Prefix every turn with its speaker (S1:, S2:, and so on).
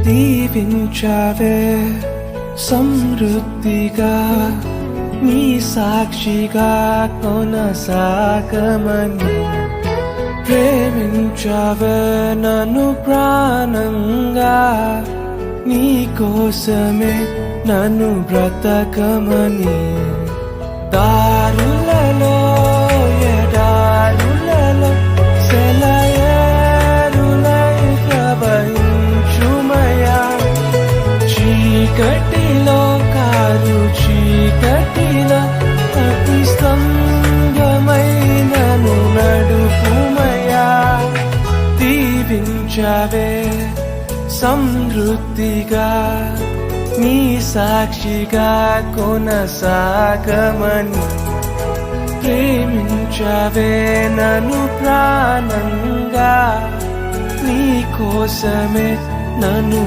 S1: దీవించావే సమృద్ధిగా నీ సాక్షిగా కొనసాగమని ప్రేమించావే నన్ను ప్రాణంగా నీ కోసమే నన్ను బ్రతకమని దారులలో ఎడారులలో సెలయేరులై ప్రవహించుమయా చీకటిలో కారు చీకటిలో అతి స్తంభమైనను నడుపుమయా దీవించావే సమృద్ధిగా నీ సాక్షిగా కొనసాగమని ప్రేమించావే నన్ను ప్రాణంగా నీ కోసమే నన్ను